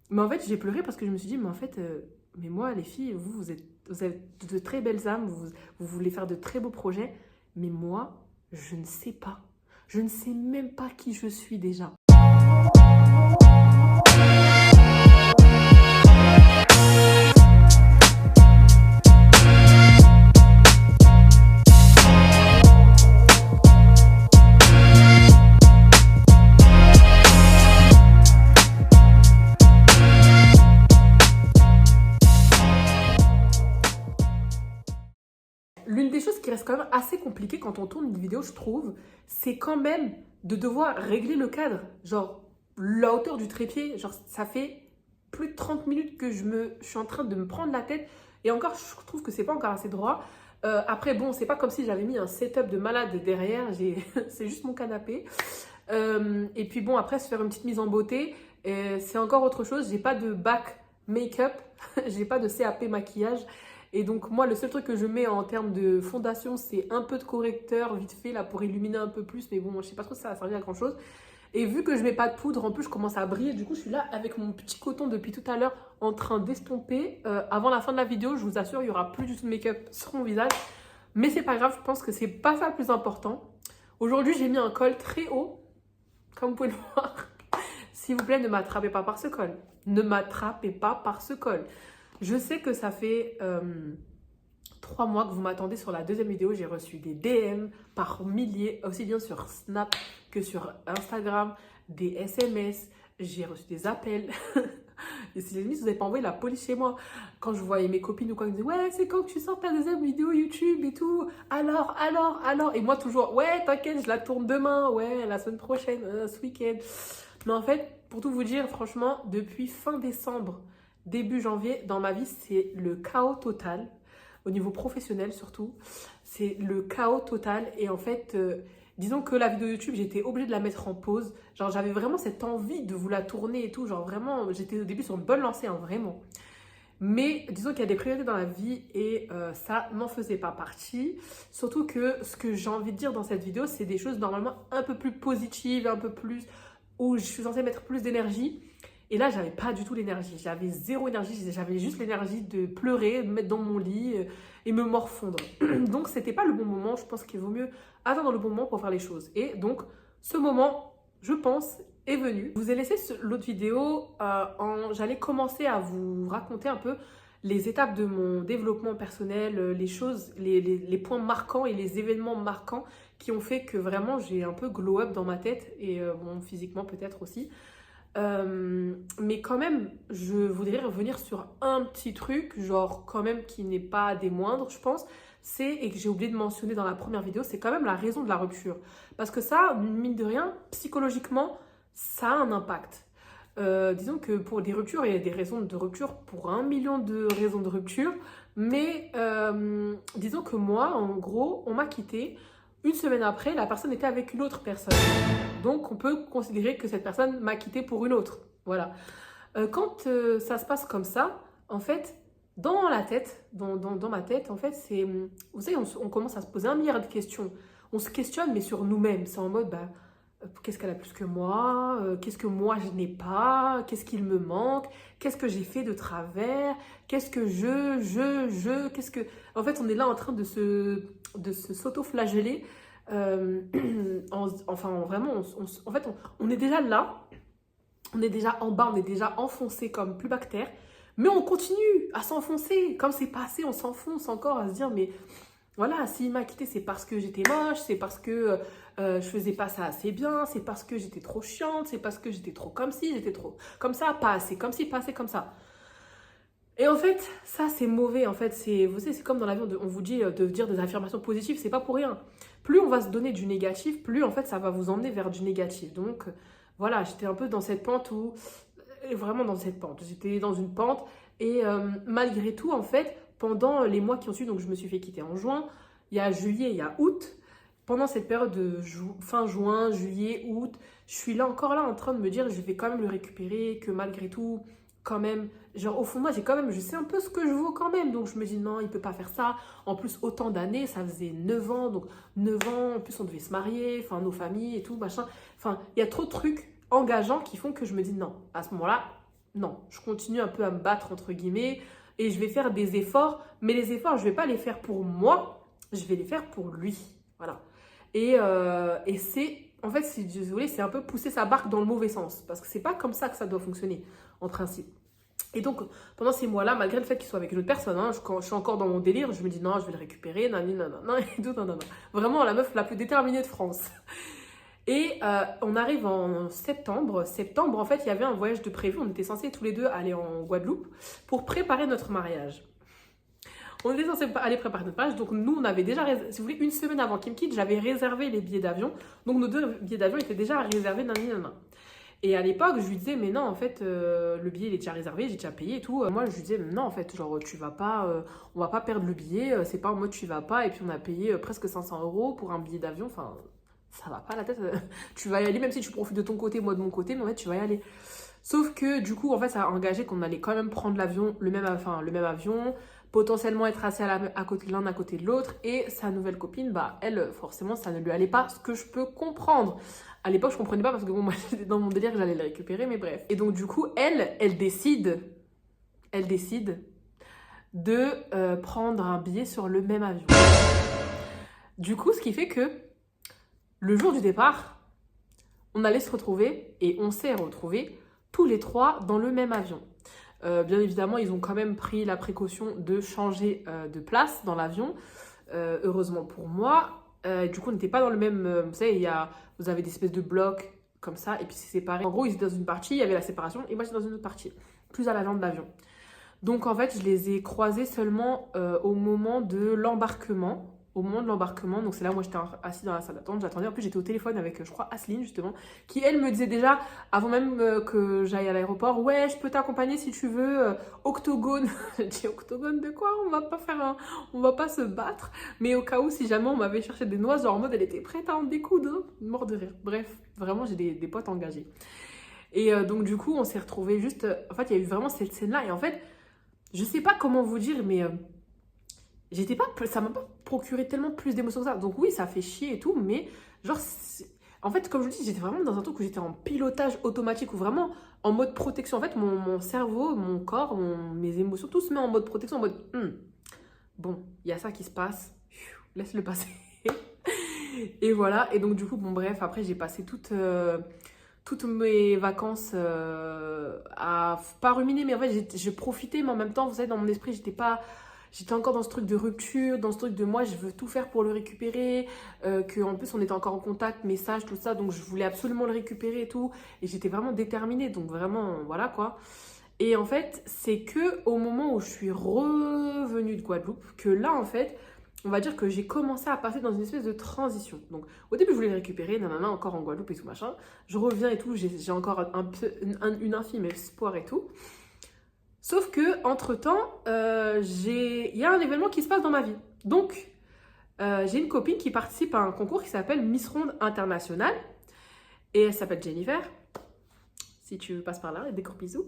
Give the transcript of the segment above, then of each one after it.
Mais en fait, j'ai pleuré parce que je me suis dit, mais en fait, mais moi, les filles, vous êtes de très belles âmes, vous voulez faire de très beaux projets, mais moi, je ne sais pas. Je ne sais même pas qui je suis déjà. L'une des choses qui reste quand même assez compliquée quand on tourne une vidéo, je trouve, c'est quand même de devoir régler le cadre. Genre, la hauteur du trépied, genre, ça fait plus de 30 minutes que je suis en train de me prendre la tête. Et encore, je trouve que c'est pas encore assez droit. Après, bon, c'est pas comme si j'avais mis un setup de malade derrière. C'est juste mon canapé. Et puis bon, après, se faire une petite mise en beauté, c'est encore autre chose. J'ai pas de bac make-up, j'ai pas de CAP maquillage. Et donc moi, le seul truc que je mets en termes de fondation, c'est un peu de correcteur vite fait là pour illuminer un peu plus. Mais bon, je sais pas trop si ça va servir à grand chose. Et vu que je mets pas de poudre, en plus je commence à briller. Du coup, je suis là avec mon petit coton depuis tout à l'heure en train d'estomper. Avant la fin de la vidéo, je vous assure, il y aura plus du tout de make-up sur mon visage. Mais c'est pas grave, je pense que c'est pas ça le plus important. Aujourd'hui, j'ai mis un col très haut, comme vous pouvez le voir. S'il vous plaît, ne m'attrapez pas par ce col. Ne m'attrapez pas par ce col. Je sais que ça fait 3 mois que vous m'attendez sur la deuxième vidéo. J'ai reçu des DM par milliers, aussi bien sur Snap que sur Instagram, des SMS. J'ai reçu des appels. Et si les amis, vous n'avez pas envoyé la police chez moi. Quand je voyais mes copines ou quoi, ils me disaient ouais, c'est quand que tu sors ta deuxième vidéo YouTube et tout. Alors. Et moi, toujours, ouais, t'inquiète, je la tourne demain. Ouais, la semaine prochaine, ce week-end. Mais en fait, pour tout vous dire, franchement, depuis fin décembre, début janvier, dans ma vie, c'est le chaos total. Au niveau professionnel surtout, c'est le chaos total. Et en fait, disons que la vidéo YouTube, j'étais obligée de la mettre en pause. Genre, j'avais vraiment cette envie de vous la tourner et tout. Genre, vraiment, j'étais au début sur une bonne lancée, hein, vraiment. Mais disons qu'il y a des priorités dans la vie et ça n'en faisait pas partie. Surtout que ce que j'ai envie de dire dans cette vidéo, c'est des choses normalement un peu plus positives, un peu plus où je suis censée mettre plus d'énergie. Et là, j'avais pas du tout l'énergie. J'avais zéro énergie. J'avais juste l'énergie de pleurer, de me mettre dans mon lit et me morfondre. Donc, c'était pas le bon moment. Je pense qu'il vaut mieux attendre le bon moment pour faire les choses. Et donc, ce moment, je pense, est venu. Je vous ai laissé l'autre vidéo. J'allais commencer à vous raconter un peu les étapes de mon développement personnel, les choses, les points marquants et les événements marquants qui ont fait que vraiment j'ai un peu glow up dans ma tête et bon, physiquement peut-être aussi. Mais quand même, je voudrais revenir sur un petit truc, genre quand même qui n'est pas des moindres, je pense, et que j'ai oublié de mentionner dans la première vidéo, c'est quand même la raison de la rupture. Parce que ça, mine de rien, psychologiquement, ça a un impact. Disons que pour des ruptures, il y a des raisons de rupture pour 1 million de raisons de rupture, mais disons que moi, en gros, on m'a quitté. Une semaine après, la personne était avec une autre personne. Donc, on peut considérer que cette personne m'a quitté pour une autre. Voilà. Quand ça se passe comme ça, en fait, dans la tête, dans ma tête, en fait, c'est... Vous savez, on commence à se poser 1 milliard de questions. On se questionne, mais sur nous-mêmes. C'est en mode, bah, qu'est-ce qu'elle a plus que moi? Qu'est-ce que moi, je n'ai pas? Qu'est-ce qu'il me manque? Qu'est-ce que j'ai fait de travers? Qu'est-ce que qu'est-ce que... En fait, on est là en train de s'auto-flageller. Enfin, vraiment, en fait, on est déjà là, on est déjà en bas, on est déjà enfoncé comme plus bactère, mais on continue à s'enfoncer. Comme c'est passé, on s'enfonce encore à se dire, mais voilà, s'il m'a quitté, c'est parce que j'étais moche, c'est parce que je faisais pas ça assez bien, c'est parce que j'étais trop chiante, c'est parce que j'étais trop comme ci, j'étais trop comme ça, pas assez comme ci, pas assez comme ça. Et en fait, ça c'est mauvais. En fait, vous savez, c'est comme dans l'avion, on vous dit de dire des affirmations positives, c'est pas pour rien. Plus on va se donner du négatif, plus en fait ça va vous emmener vers du négatif. Donc voilà, j'étais un peu dans cette pente où, vraiment dans cette pente, j'étais dans une pente et malgré tout en fait, pendant les mois qui ont suivi, donc je me suis fait quitter en juin, il y a juillet, il y a août. Pendant cette période de fin juin, juillet, août, je suis là encore là en train de me dire je vais quand même le récupérer, que malgré tout, quand même, genre au fond de moi, je sais un peu ce que je vaux quand même, donc je me dis non, il peut pas faire ça. En plus, autant d'années, ça faisait 9 ans, donc 9 ans, en plus on devait se marier, enfin nos familles et tout, machin. Enfin, il y a trop de trucs engageants qui font que je me dis non, à ce moment-là, non, je continue un peu à me battre, entre guillemets, et je vais faire des efforts, mais les efforts, je ne vais pas les faire pour moi, je vais les faire pour lui. Voilà. Et c'est, en fait, si vous voulez, c'est un peu pousser sa barque dans le mauvais sens, parce que c'est pas comme ça que ça doit fonctionner, en principe. Et donc, pendant ces mois-là, malgré le fait qu'il soit avec une autre personne, hein, quand je suis encore dans mon délire, je me dis non, je vais le récupérer, nanana, et tout, nanana. Vraiment la meuf la plus déterminée de France. Et on arrive en septembre. Septembre, en fait, il y avait un voyage de prévu. On était censés tous les deux aller en Guadeloupe pour préparer notre mariage. On était censés aller préparer notre mariage. Donc, nous, on avait déjà, si vous voulez, une semaine avant Kim Kid, j'avais réservé les billets d'avion. Donc, nos 2 billets d'avion étaient déjà réservés, nanana. Et à l'époque, je lui disais, mais non, en fait, le billet, il est déjà réservé, j'ai déjà payé et tout. Moi, je lui disais, non, en fait, genre, tu vas pas, on va pas perdre le billet, c'est pas en mode tu vas pas. Et puis, on a payé presque 500 € pour un billet d'avion. Enfin, ça va pas la tête. Tu vas y aller, même si tu profites de ton côté, moi de mon côté, mais en fait, tu vas y aller. Sauf que, du coup, en fait, ça a engagé qu'on allait quand même prendre l'avion, le même avion, potentiellement être assis à côté l'un à côté de l'autre. Et sa nouvelle copine, bah, elle, forcément, ça ne lui allait pas, ce que je peux comprendre. À l'époque, je comprenais pas parce que bon, moi, j'étais dans mon délire, j'allais le récupérer, mais bref. Et donc, du coup, elle décide de prendre un billet sur le même avion. Du coup, ce qui fait que le jour du départ, on allait se retrouver et on s'est retrouvés tous les 3 dans le même avion. Bien évidemment, ils ont quand même pris la précaution de changer de place dans l'avion, heureusement pour moi. Du coup, on n'était pas dans le même... vous savez, vous avez des espèces de blocs comme ça, et puis c'est séparé. En gros, ils étaient dans une partie, il y avait la séparation, et moi j'étais dans une autre partie, plus à l'avant de l'avion. Donc en fait, je les ai croisés seulement au moment de l'embarquement. Au moment de l'embarquement, donc c'est là où moi j'étais assise dans la salle d'attente, j'attendais. En plus, j'étais au téléphone avec, je crois, Asseline justement, qui elle me disait déjà, avant même que j'aille à l'aéroport, ouais, je peux t'accompagner si tu veux, Octogone. J'ai dit, Octogone de quoi? On va pas se battre. Mais au cas où, si jamais on m'avait cherché des noix, genre en mode elle était prête à en découdre, hein, mort de rire. Bref, vraiment, j'ai des potes engagés. Et donc du coup, on s'est retrouvés juste, en fait, il y a eu vraiment cette scène-là, et en fait, je sais pas comment vous dire, mais ça m'a pas procuré tellement plus d'émotions que ça. Donc oui, ça fait chier et tout, mais genre, en fait, comme je vous dis, j'étais vraiment dans un truc où j'étais en pilotage automatique, ou vraiment en mode protection. En fait, mon cerveau, mon corps, mes émotions, tout se met en mode protection, en mode, bon, il y a ça qui se passe, laisse-le passer. Et voilà, et donc du coup, bon bref, après j'ai passé toutes mes vacances à pas ruminer, mais en fait j'ai profité, mais en même temps, vous savez, dans mon esprit, j'étais encore dans ce truc de rupture, dans ce truc de moi, je veux tout faire pour le récupérer, qu'en plus on était encore en contact, message, tout ça, donc je voulais absolument le récupérer et tout, et j'étais vraiment déterminée, donc vraiment, voilà quoi. Et en fait, c'est que au moment où je suis revenue de Guadeloupe, que là, en fait, on va dire que j'ai commencé à passer dans une espèce de transition. Donc, au début, je voulais le récupérer, nanana, encore en Guadeloupe et tout machin. Je reviens et tout, j'ai encore une infime espoir et tout. Sauf que, entre-temps, il y a un événement qui se passe dans ma vie. Donc, j'ai une copine qui participe à un concours qui s'appelle Miss Ronde Internationale. Et elle s'appelle Jennifer. Si tu passes par là, des gros bisous.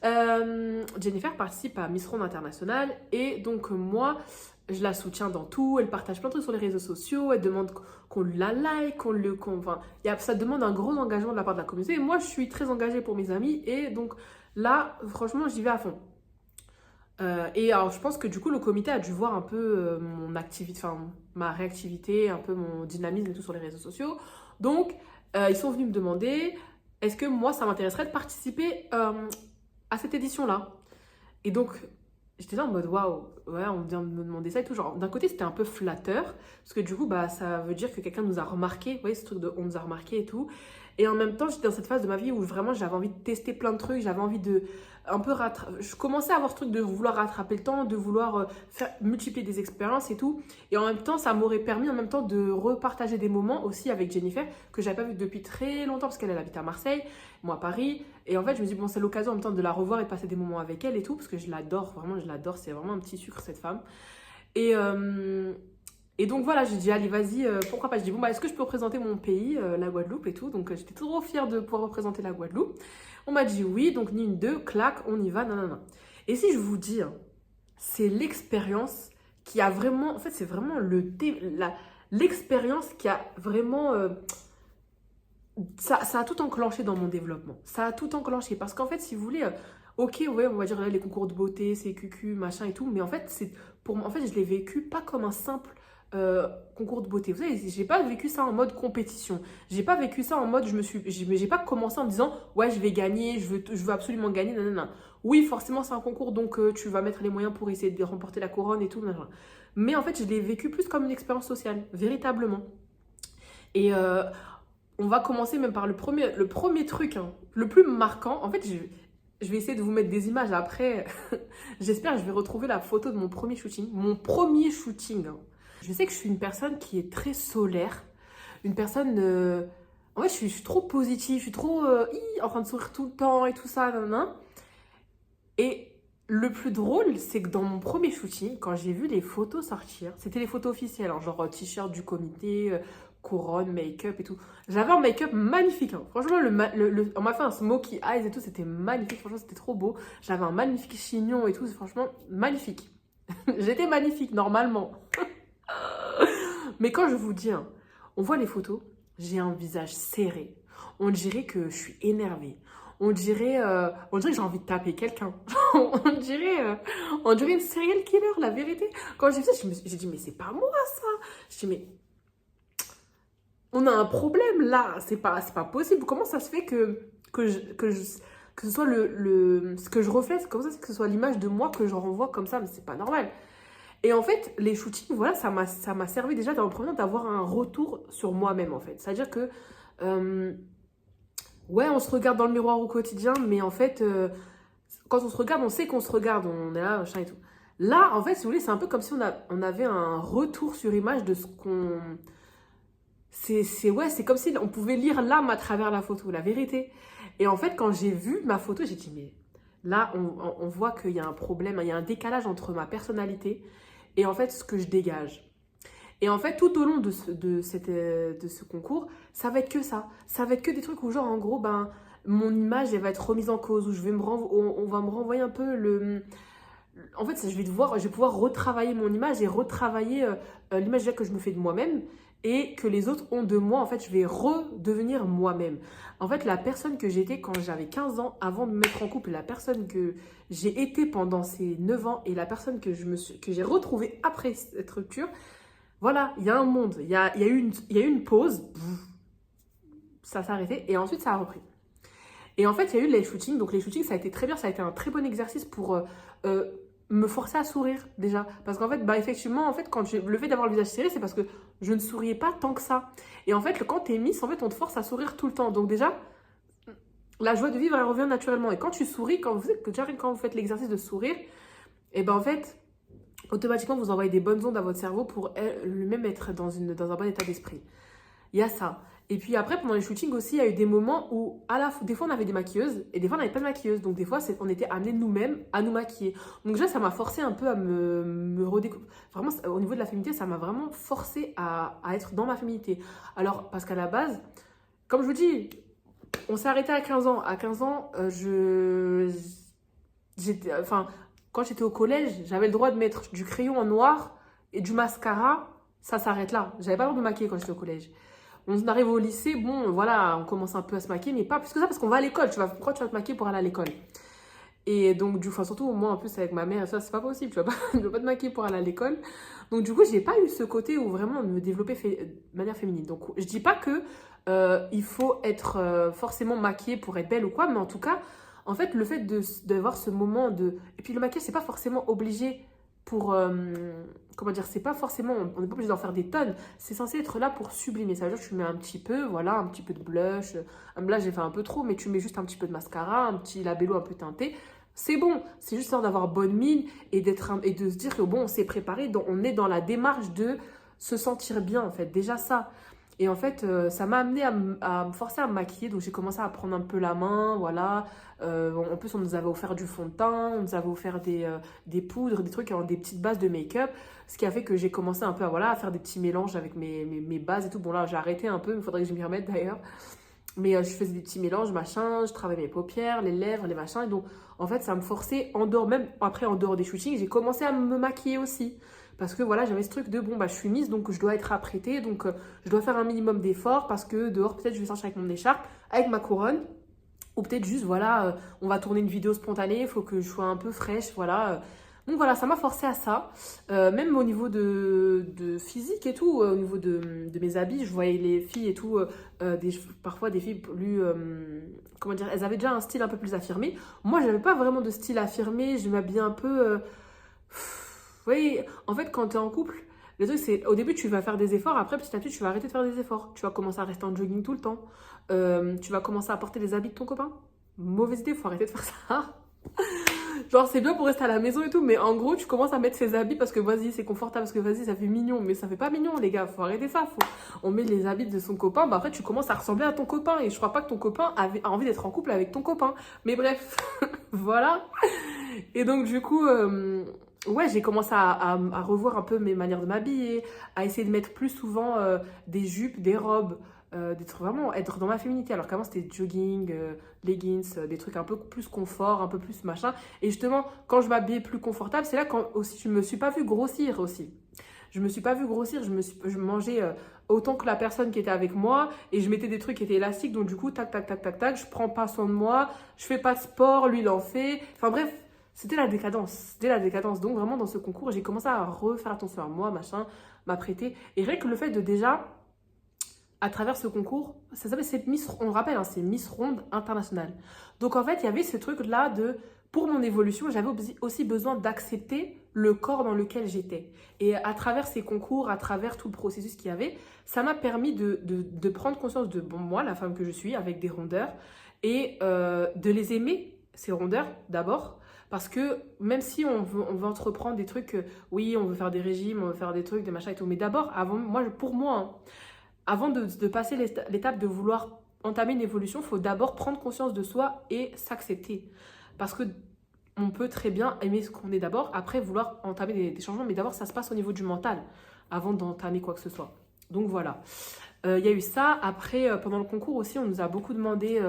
Jennifer participe à Miss Ronde Internationale. Et donc, moi, je la soutiens dans tout. Elle partage plein de trucs sur les réseaux sociaux. Elle demande qu'on la like, enfin, ça demande un gros engagement de la part de la communauté. Et moi, je suis très engagée pour mes amis. Et donc, là, franchement, j'y vais à fond. Et alors, je pense que du coup, le comité a dû voir un peu mon activité, enfin, ma réactivité, un peu mon dynamisme et tout sur les réseaux sociaux. Donc, ils sont venus me demander... Est-ce que moi, ça m'intéresserait de participer à cette édition-là? Et donc, j'étais là en mode, waouh, ouais, on vient de me demander ça et tout. Genre, d'un côté, c'était un peu flatteur, parce que du coup, bah, ça veut dire que quelqu'un nous a remarqué. Vous voyez, ce truc de on nous a remarqué et tout. Et en même temps, j'étais dans cette phase de ma vie où vraiment, j'avais envie de tester plein de trucs. J'avais envie de un peu je commençais à avoir ce truc de vouloir rattraper le temps, de vouloir multiplier des expériences et tout. Et en même temps, ça m'aurait permis en même temps de repartager des moments aussi avec Jennifer, que j'avais pas vu depuis très longtemps, parce qu'elle habite à Marseille, moi à Paris. Et en fait, je me dis, bon, c'est l'occasion en même temps de la revoir et de passer des moments avec elle et tout, parce que je l'adore, vraiment, je l'adore. C'est vraiment un petit sucre, cette femme. Et donc voilà, j'ai dit, allez, vas-y, pourquoi pas. Je dis, bon, bah, est-ce que je peux représenter mon pays, la Guadeloupe et tout. Donc j'étais trop fière de pouvoir représenter la Guadeloupe. On m'a dit oui, donc ni une, deux, clac, on y va, nanana. Et si je vous dis, c'est l'expérience qui a vraiment, en fait, c'est vraiment l'expérience qui a vraiment, ça a tout enclenché dans mon développement. Ça a tout enclenché parce qu'en fait, si vous voulez, Ok, ouais, on va dire là, les concours de beauté, c'est cucu, machin et tout, mais en fait, en fait, je l'ai vécu pas comme un simple concours de beauté. Vous savez, j'ai pas vécu ça en mode compétition. J'ai pas vécu ça en mode, j'ai pas commencé en me disant, ouais, je vais gagner, je veux absolument gagner, nanana. Oui, forcément, c'est un concours, donc tu vas mettre les moyens pour essayer de remporter la couronne et tout, nanana. Mais en fait, je l'ai vécu plus comme une expérience sociale, véritablement. Et on va commencer même par le premier truc, hein, le plus marquant. En fait, je vais essayer de vous mettre des images après. J'espère que je vais retrouver la photo de mon premier shooting. Mon premier shooting, hein. Je sais que je suis une personne qui est très solaire. Une personne... En fait, je suis trop positive. Je suis trop en train de sourire tout le temps et tout ça. Nanana. Et le plus drôle, c'est que dans mon premier shooting, quand j'ai vu les photos sortir, c'était les photos officielles, hein, genre t-shirt du comité, couronne, make-up et tout. J'avais un make-up magnifique, hein. Franchement, on m'a fait un smoky eyes et tout, c'était magnifique. Franchement, c'était trop beau. J'avais un magnifique chignon et tout, c'est franchement magnifique. J'étais magnifique, normalement. Mais quand je vous dis, hein, on voit les photos, j'ai un visage serré. On dirait que je suis énervée. On dirait que j'ai envie de taper quelqu'un. On dirait une serial killer, la vérité. Quand j'ai vu ça, j'ai dit, mais c'est pas moi ça. J'ai dit, mais on a un problème là. C'est pas possible. Comment ça se fait que ce soit ce que je reflète, comme ça, que ce soit l'image de moi que je renvoie comme ça, mais c'est pas normal. Et en fait, les shootings, voilà, ça m'a servi déjà dans le premier temps d'avoir un retour sur moi-même, en fait. C'est-à-dire que, ouais, on se regarde dans le miroir au quotidien, mais en fait, quand on se regarde, on sait qu'on se regarde, on est là, machin et tout. Là, en fait, si vous voulez, c'est un peu comme si on avait un retour sur image de ce qu'on... Ouais, c'est comme si on pouvait lire l'âme à travers la photo, la vérité. Et en fait, quand j'ai vu ma photo, j'ai dit, mais là, on voit qu'il y a un problème, il y a un décalage entre ma personnalité et en fait ce que je dégage. Et en fait, tout au long de ce concours, ça va être que ça. Ça va être que des trucs où genre, en gros, ben, mon image, elle va être remise en cause, où on va me renvoyer un peu le... En fait, je vais pouvoir retravailler mon image et retravailler l'image déjà que je me fais de moi-même et que les autres ont de moi. En fait, je vais redevenir moi-même. En fait, la personne que j'étais quand j'avais 15 ans, avant de me mettre en couple, la personne que j'ai été pendant ces 9 ans et la personne que j'ai retrouvée après cette rupture, voilà, il y a un monde. Il y a eu une pause, ça s'est arrêté et ensuite ça a repris. Et en fait, il y a eu les shootings. Donc les shootings, ça a été très bien, ça a été un très bon exercice pour... me forcer à sourire déjà parce qu'en fait bah effectivement en fait le fait d'avoir le visage serré c'est parce que je ne souriais pas tant que ça et en fait quand t'es Miss en fait on te force à sourire tout le temps donc déjà la joie de vivre elle revient naturellement et quand tu souris quand vous faites l'exercice de sourire et ben en fait automatiquement vous envoyez des bonnes ondes à votre cerveau pour lui-même être dans un bon état d'esprit. Il y a ça. Et puis après, pendant les shootings aussi, il y a eu des moments où, des fois, on avait des maquilleuses et des fois, on n'avait pas de maquilleuse. Donc, des fois, on était amenés nous-mêmes à nous maquiller. Donc, déjà, ça m'a forcé un peu à me redécouvrir. Vraiment, au niveau de la féminité, ça m'a vraiment forcé à être dans ma féminité. Alors, parce qu'à la base, comme je vous dis, on s'est arrêté à 15 ans. À 15 ans, quand j'étais au collège, j'avais le droit de mettre du crayon en noir et du mascara. Ça s'arrête là. J'avais pas le droit de me maquiller quand j'étais au collège. On arrive au lycée, bon, voilà, on commence un peu à se maquiller, mais pas plus que ça, parce qu'on va à l'école. Pourquoi tu vas te maquiller pour aller à l'école? Et donc, surtout, moi, en plus, avec ma mère, ça, c'est pas possible. Tu vas pas te maquiller pour aller à l'école. Donc, du coup, j'ai pas eu ce côté où vraiment me développer de manière féminine. Donc, je dis pas que il faut être forcément maquillée pour être belle ou quoi, mais en tout cas, en fait, le fait d'avoir ce moment de... Et puis, le maquillage, c'est pas forcément obligé pour... comment dire, c'est pas forcément... On n'est pas obligé d'en faire des tonnes. C'est censé être là pour sublimer. Ça veut dire que tu mets un petit peu, voilà, un petit peu de blush. Un blush, j'ai fait un peu trop, mais tu mets juste un petit peu de mascara, un petit labello un peu teinté. C'est bon. C'est juste d'avoir bonne mine et de se dire que bon, on s'est préparé. On est dans la démarche de se sentir bien, en fait. Déjà ça. Et en fait, ça m'a amené à me forcer à me maquiller. Donc, j'ai commencé à prendre un peu la main, voilà. En plus, on nous avait offert du fond de teint, on nous avait offert des poudres, des trucs, des petites bases de make-up. Ce qui a fait que j'ai commencé un peu à faire des petits mélanges avec mes bases et tout. Bon, là, j'ai arrêté un peu, mais il faudrait que je m'y remette d'ailleurs. Mais je faisais des petits mélanges, machin, je travaillais mes paupières, les lèvres, les machins. Et donc, en fait, ça me forçait, en dehors des shootings, j'ai commencé à me maquiller aussi. Parce que voilà, j'avais ce truc de bon, bah, je suis Miss, donc je dois être apprêtée, donc je dois faire un minimum d'efforts parce que dehors, peut-être, je vais sortir avec mon écharpe, avec ma couronne. Ou peut-être juste, voilà, on va tourner une vidéo spontanée, il faut que je sois un peu fraîche, voilà. Donc voilà, ça m'a forcé à ça. Même au niveau de physique et tout, au niveau de mes habits, je voyais les filles et tout, parfois des filles plus, comment dire, elles avaient déjà un style un peu plus affirmé. Moi, je n'avais pas vraiment de style affirmé, je m'habillais un peu... oui, en fait, quand tu es en couple, le truc c'est, au début, tu vas faire des efforts, après, petit à petit, tu vas arrêter de faire des efforts. Tu vas commencer à rester en jogging tout le temps. Tu vas commencer à porter les habits de ton copain. Mauvaise idée, faut arrêter de faire ça. Genre, c'est bien pour rester à la maison et tout, mais en gros, tu commences à mettre ses habits parce que vas-y, c'est confortable, parce que vas-y, ça fait mignon. Mais ça fait pas mignon, les gars, faut arrêter ça. On met les habits de son copain, bah après, tu commences à ressembler à ton copain. Et je crois pas que ton copain a envie d'être en couple avec ton copain. Mais bref, voilà. Et donc, du coup, ouais, j'ai commencé à revoir un peu mes manières de m'habiller, à essayer de mettre plus souvent des jupes, des robes, d'être vraiment être dans ma féminité. Alors qu'avant, c'était jogging, leggings, des trucs un peu plus confort, un peu plus machin. Et justement, quand je m'habillais plus confortable, c'est là quand aussi je me suis pas vue grossir aussi. Je me suis pas vue grossir, je mangeais autant que la personne qui était avec moi et je mettais des trucs qui étaient élastiques. Donc du coup, tac, tac, tac, tac, tac, je prends pas soin de moi, je fais pas de sport, lui il en fait. Enfin bref, c'était la décadence. C'était la décadence. Donc vraiment, dans ce concours, j'ai commencé à refaire attention à moi, machin, m'apprêter. Et rien que le fait de déjà, à travers ce concours, ça s'appelle, c'est Miss, on le rappelle, hein, c'est Miss Ronde Internationale. Donc en fait, il y avait ce truc-là de, pour mon évolution, j'avais aussi besoin d'accepter le corps dans lequel j'étais. Et à travers ces concours, à travers tout le processus qu'il y avait, ça m'a permis de prendre conscience de bon, moi, la femme que je suis, avec des rondeurs, et de les aimer, ces rondeurs, d'abord. Parce que même si on veut entreprendre des trucs, oui, on veut faire des régimes, on veut faire des trucs, des machins et tout, mais d'abord, avant, moi, pour moi, hein, avant de passer l'étape de vouloir entamer une évolution, il faut d'abord prendre conscience de soi et s'accepter. Parce que on peut très bien aimer ce qu'on est d'abord, après vouloir entamer des changements, mais d'abord ça se passe au niveau du mental, avant d'entamer quoi que ce soit. Donc voilà. Y a eu ça. Après, pendant le concours aussi, on nous a beaucoup demandé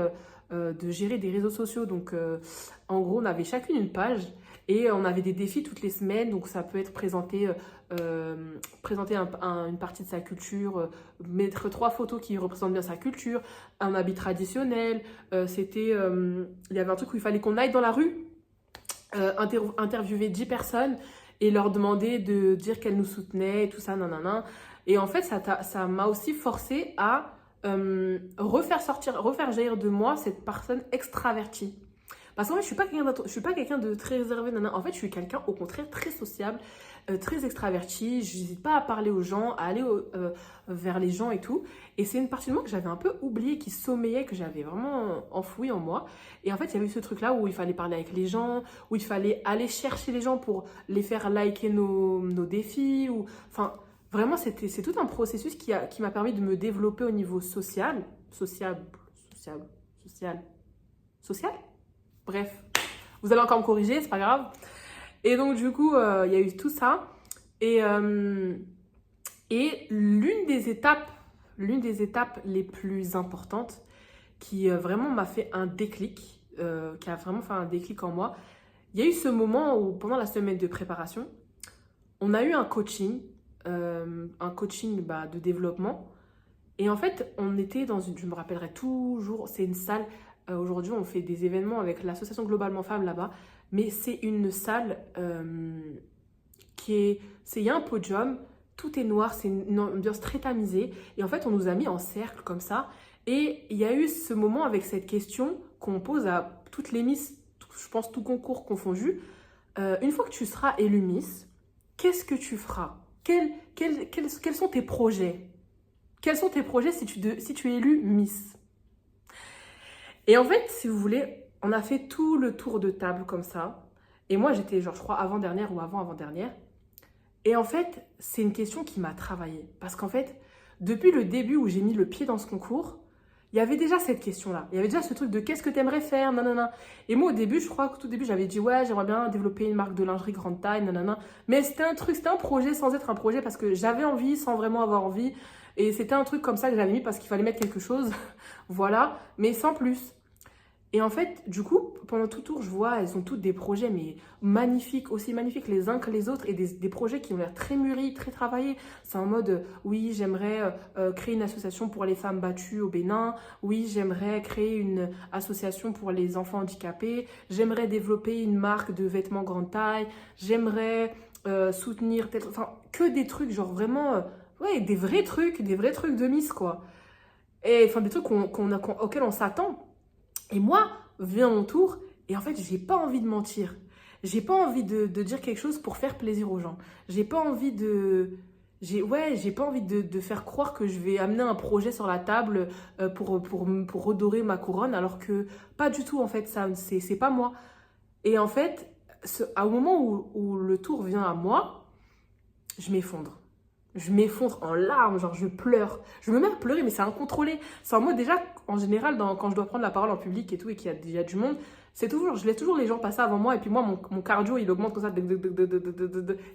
de gérer des réseaux sociaux. Donc en gros, on avait chacune une page et on avait des défis toutes les semaines. Donc ça peut être présenter une partie de sa culture, mettre 3 photos qui représentent bien sa culture, un habit traditionnel. Il y avait un truc où il fallait qu'on aille dans la rue, interviewer 10 personnes et leur demander de dire qu'elles nous soutenaient et tout ça, nanana. Et en fait, ça m'a aussi forcé à refaire jaillir de moi cette personne extravertie. Parce qu'en fait, je suis pas quelqu'un de très réservé, nanana. En fait, je suis quelqu'un, au contraire, très sociable, très extraverti. Je n'hésite pas à parler aux gens, à aller vers les gens et tout. Et c'est une partie de moi que j'avais un peu oubliée, qui sommeillait, que j'avais vraiment enfouie en moi. Et en fait, il y avait eu ce truc-là où il fallait parler avec les gens, où il fallait aller chercher les gens pour les faire liker nos défis. Enfin, vraiment, c'est tout un processus qui m'a permis de me développer au niveau social. Social. Bref, vous allez encore me corriger, c'est pas grave. Et donc, du coup, il y a eu tout ça. Et l'une des étapes les plus importantes qui vraiment m'a fait un déclic, qui a vraiment fait un déclic en moi, il y a eu ce moment où, pendant la semaine de préparation, on a eu un coaching de développement. Et en fait, on était je me rappellerai toujours, c'est une salle, aujourd'hui on fait des événements avec l'association Globalement Femmes là-bas, mais c'est une salle il y a un podium, tout est noir, c'est une ambiance très tamisée. Et en fait, on nous a mis en cercle comme ça. Et il y a eu ce moment avec cette question qu'on pose à toutes les Miss, je pense tout concours confondu. Une fois que tu seras élue Miss, qu'est-ce que tu feras? Quels sont tes projets? Quels sont tes projets si tu es élue Miss? Et en fait, si vous voulez, on a fait tout le tour de table comme ça. Et moi, j'étais genre, je crois, avant-dernière ou avant-avant-dernière. Et en fait, c'est une question qui m'a travaillée. Parce qu'en fait, depuis le début où j'ai mis le pied dans ce concours, il y avait déjà cette question-là. Il y avait déjà ce truc de qu'est-ce que tu aimerais faire, nanana. Et moi, au début, je crois que tout début, j'avais dit ouais, j'aimerais bien développer une marque de lingerie grande taille, nanana. Mais c'était un projet sans être un projet parce que j'avais envie sans vraiment avoir envie. Et c'était un truc comme ça que j'avais mis parce qu'il fallait mettre quelque chose. Voilà, mais sans plus. Et en fait, du coup, pendant tout tour, je vois, elles ont toutes des projets, mais magnifiques, aussi magnifiques les uns que les autres, et des projets qui ont l'air très mûris, très travaillés. C'est en mode, oui, j'aimerais créer une association pour les femmes battues au Bénin, oui, j'aimerais créer une association pour les enfants handicapés, j'aimerais développer une marque de vêtements grande taille, j'aimerais soutenir, enfin, que des trucs, genre vraiment, ouais, des vrais trucs de Miss, quoi. Et enfin, des trucs auxquels on s'attend. Et moi, vient mon tour, et en fait, j'ai pas envie de mentir. J'ai pas envie de dire quelque chose pour faire plaisir aux gens. J'ai pas envie de... j'ai pas envie de faire croire que je vais amener un projet sur la table pour redorer ma couronne, alors que pas du tout, en fait, ça, c'est pas moi. Et en fait, au moment où le tour vient à moi, je m'effondre. Je m'effondre en larmes, genre je pleure. Je me mets à pleurer, mais c'est incontrôlé. C'est en mode déjà, en général, quand je dois prendre la parole en public et tout, et qu'il y a du monde, c'est toujours, je laisse toujours les gens passer avant moi, et puis moi, mon cardio, il augmente comme ça.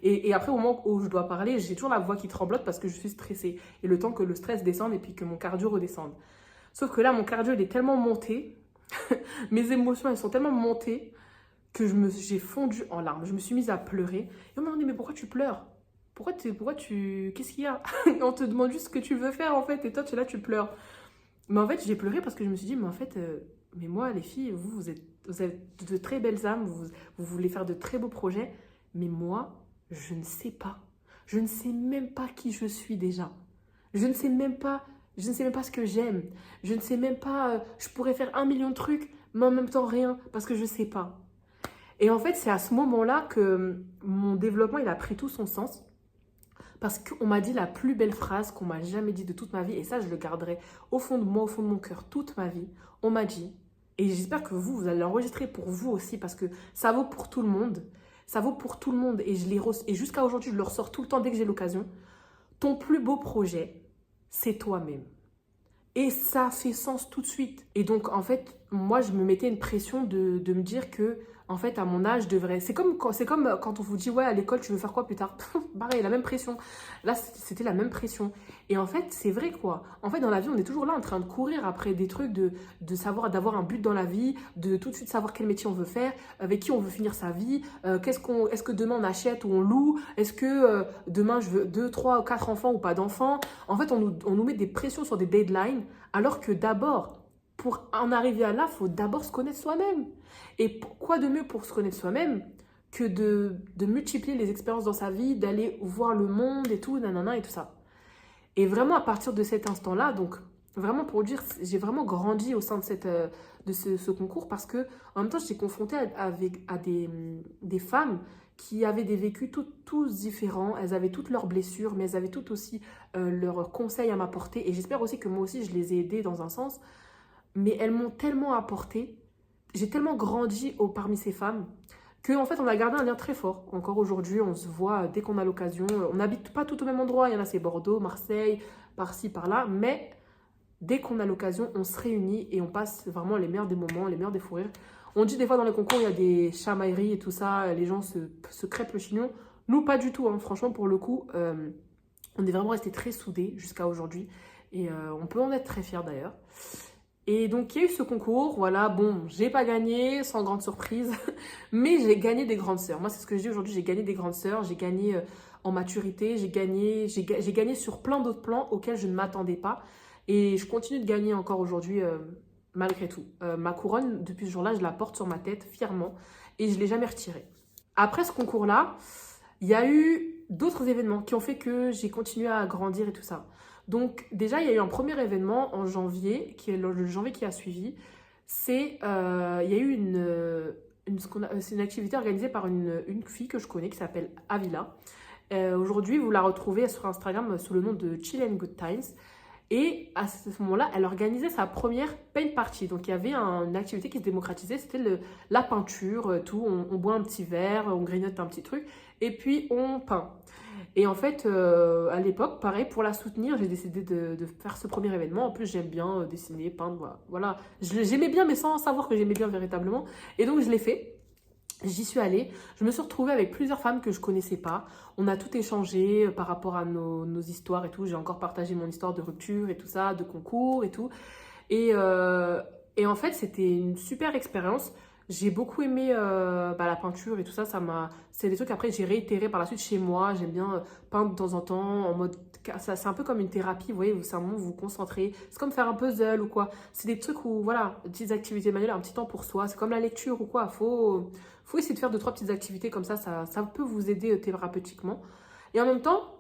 Et après, au moment où je dois parler, j'ai toujours la voix qui tremblote parce que je suis stressée. Et le temps que le stress descende et puis que mon cardio redescende. Sauf que là, mon cardio, il est tellement monté, mes émotions, elles sont tellement montées, que j'ai fondu en larmes. Je me suis mise à pleurer. Et on m'a dit, mais pourquoi tu pleures? Qu'est-ce qu'il y a? On te demande juste ce que tu veux faire en fait, et toi tu es là, tu pleures. Mais en fait, j'ai pleuré parce que je me suis dit, mais en fait, mais moi les filles, vous êtes de très belles âmes, vous voulez faire de très beaux projets, mais moi, je ne sais pas. Je ne sais même pas qui je suis déjà. Je ne sais même pas, je ne sais même pas ce que j'aime. Je ne sais même pas, je pourrais faire 1 million de trucs, mais en même temps rien, parce que je ne sais pas. Et en fait, c'est à ce moment-là que mon développement, il a pris tout son sens. Parce qu'on m'a dit la plus belle phrase qu'on m'a jamais dit de toute ma vie, et ça, je le garderai au fond de moi, au fond de mon cœur, toute ma vie. On m'a dit, et j'espère que vous allez l'enregistrer pour vous aussi, parce que ça vaut pour tout le monde. Ça vaut pour tout le monde, et jusqu'à aujourd'hui, je le ressors tout le temps dès que j'ai l'occasion. Ton plus beau projet, c'est toi-même. Et ça fait sens tout de suite. Et donc, en fait, moi, je me mettais une pression de me dire que, en fait, à mon âge, je devrais... C'est comme quand on vous dit, ouais, à l'école, tu veux faire quoi plus tard? Pareil, la même pression. Là, c'était la même pression. Et en fait, c'est vrai, quoi. En fait, dans la vie, on est toujours là en train de courir après des trucs, de savoir, d'avoir un but dans la vie, de tout de suite savoir quel métier on veut faire, avec qui on veut finir sa vie, est-ce que demain on achète ou on loue, est-ce que demain je veux 2, 3, 4 enfants ou pas d'enfants. En fait, on nous met des pressions sur des deadlines, alors que d'abord, pour en arriver à là, il faut d'abord se connaître soi-même. Et quoi de mieux pour se connaître soi-même que de multiplier les expériences dans sa vie, d'aller voir le monde et tout, nanana et tout ça. Et vraiment, à partir de cet instant-là, donc vraiment pour dire, j'ai vraiment grandi au sein de, ce concours parce que en même temps, j'étais confrontée à des femmes qui avaient des vécus tous différents. Elles avaient toutes leurs blessures, mais elles avaient toutes aussi leurs conseils à m'apporter. Et j'espère aussi que moi aussi, je les ai aidées dans un sens. Mais elles m'ont tellement apporté. J'ai tellement grandi parmi ces femmes qu'en fait, on a gardé un lien très fort. Encore aujourd'hui, on se voit dès qu'on a l'occasion. On n'habite pas tout au même endroit. Il y en a, c'est Bordeaux, Marseille, par-ci, par-là. Mais dès qu'on a l'occasion, on se réunit et on passe vraiment les meilleurs des moments, les meilleurs des fous rires. On dit des fois dans les concours, il y a des chamailleries et tout ça. Les gens se crêpent le chignon. Nous, pas du tout. Hein. Franchement, pour le coup, on est vraiment restés très soudés jusqu'à aujourd'hui. Et on peut en être très fiers d'ailleurs. Et donc, il y a eu ce concours, voilà, bon, j'ai pas gagné, sans grande surprise, mais j'ai gagné des grandes sœurs. Moi, c'est ce que je dis aujourd'hui, j'ai gagné des grandes sœurs, j'ai gagné en maturité, j'ai gagné sur plein d'autres plans auxquels je ne m'attendais pas. Et je continue de gagner encore aujourd'hui, malgré tout. Ma couronne, depuis ce jour-là, je la porte sur ma tête, fièrement, et je ne l'ai jamais retirée. Après ce concours-là, il y a eu d'autres événements qui ont fait que j'ai continué à grandir et tout ça. Donc déjà, il y a eu un premier événement en janvier, qui est le janvier qui a suivi. Il y a eu c'est une activité organisée par une fille que je connais qui s'appelle Avila. Aujourd'hui, vous la retrouvez sur Instagram sous le nom de Chill and Good Times. Et à ce moment-là, elle organisait sa première paint party. Donc, il y avait une activité qui se démocratisait. C'était la peinture, tout. On boit un petit verre, on grignote un petit truc. Et puis, on peint. Et en fait, à l'époque, pareil, pour la soutenir, j'ai décidé de faire ce premier événement. En plus, j'aime bien dessiner, peindre, voilà. J'aimais bien, mais sans savoir que j'aimais bien véritablement. Et donc, je l'ai fait. J'y suis allée. Je me suis retrouvée avec plusieurs femmes que je connaissais pas. On a tout échangé par rapport à nos histoires et tout. J'ai encore partagé mon histoire de rupture et tout ça, de concours et tout. Et et en fait, c'était une super expérience. J'ai beaucoup aimé la peinture et tout ça. C'est des trucs après j'ai réitéré par la suite chez moi. J'aime bien peindre de temps en temps en mode. C'est un peu comme une thérapie, vous voyez, c'est un moment où vous vous concentrez. C'est comme faire un puzzle ou quoi. C'est des trucs où, voilà, des petites activités manuelles, un petit temps pour soi. C'est comme la lecture ou quoi. Faut essayer de faire deux, trois petites activités comme ça peut vous aider thérapeutiquement. Et en même temps,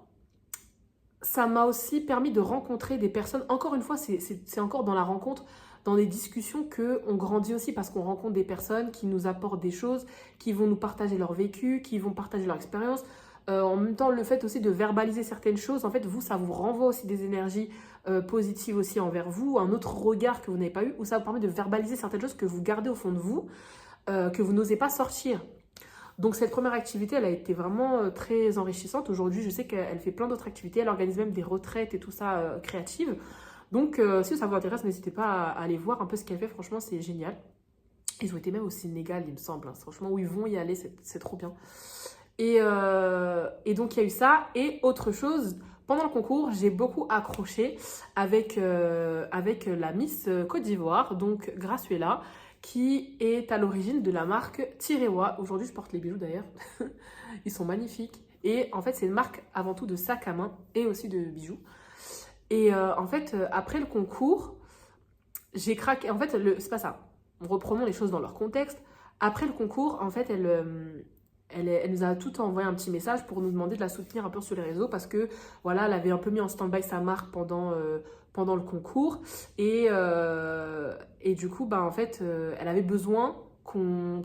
ça m'a aussi permis de rencontrer des personnes. Encore une fois, c'est encore dans la rencontre, dans les discussions qu'on grandit aussi parce qu'on rencontre des personnes qui nous apportent des choses, qui vont nous partager leur vécu, qui vont partager leur expérience. En même temps, le fait aussi de verbaliser certaines choses, en fait, ça vous renvoie aussi des énergies positives aussi envers vous, un autre regard que vous n'avez pas eu, ou ça vous permet de verbaliser certaines choses que vous gardez au fond de vous, que vous n'osez pas sortir. Donc cette première activité, elle a été vraiment très enrichissante. Aujourd'hui, je sais qu'elle fait plein d'autres activités. Elle organise même des retraites et tout ça créatives. Donc si ça vous intéresse, n'hésitez pas à aller voir un peu ce qu'elle fait. Franchement, c'est génial. Ils ont été même au Sénégal, il me semble. Hein. Franchement, où ils vont y aller, c'est trop bien. Et donc il y a eu ça. Et autre chose, pendant le concours, j'ai beaucoup accroché avec la Miss Côte d'Ivoire, donc Graciela, qui est à l'origine de la marque Tirewa. Aujourd'hui, je porte les bijoux d'ailleurs. Ils sont magnifiques. Et en fait, c'est une marque avant tout de sac à main et aussi de bijoux. Et en fait, après le concours, j'ai craqué. En fait, c'est pas ça. Reprenons les choses dans leur contexte. Après le concours, en fait, elle nous a tout envoyé un petit message pour nous demander de la soutenir un peu sur les réseaux parce que voilà, elle avait un peu mis en stand-by sa marque pendant le concours et du coup en fait elle avait besoin qu'on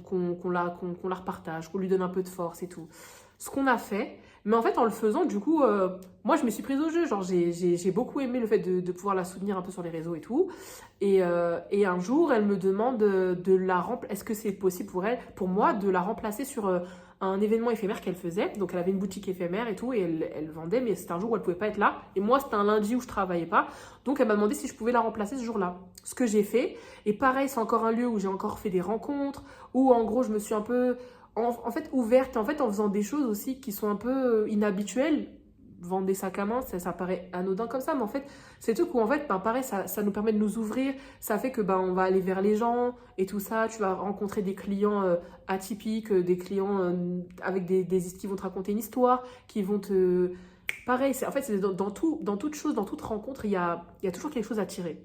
la repartage, qu'on lui donne un peu de force et tout. Ce qu'on a fait, mais en fait en le faisant du coup moi je me suis prise au jeu, genre j'ai beaucoup aimé le fait de pouvoir la soutenir un peu sur les réseaux et tout et un jour elle me demande est-ce que c'est possible pour moi de la remplacer sur un événement éphémère qu'elle faisait. Donc elle avait une boutique éphémère et tout, et elle vendait, mais c'était un jour où elle pouvait pas être là. Et moi, c'était un lundi où je travaillais pas. Donc elle m'a demandé si je pouvais la remplacer ce jour-là. Ce que j'ai fait. Et pareil, c'est encore un lieu où j'ai encore fait des rencontres, où en gros, je me suis un peu, en fait, ouverte, en fait, en faisant des choses aussi qui sont un peu inhabituelles. Vendre des sacs à main, ça paraît anodin comme ça, mais en fait, c'est tout où en fait, pareil, ça nous permet de nous ouvrir, ça fait que on va aller vers les gens et tout ça, tu vas rencontrer des clients atypiques, des clients avec qui vont te raconter une histoire, qui vont te... Pareil, en fait, c'est dans toute chose, dans toute rencontre, il y a toujours quelque chose à tirer.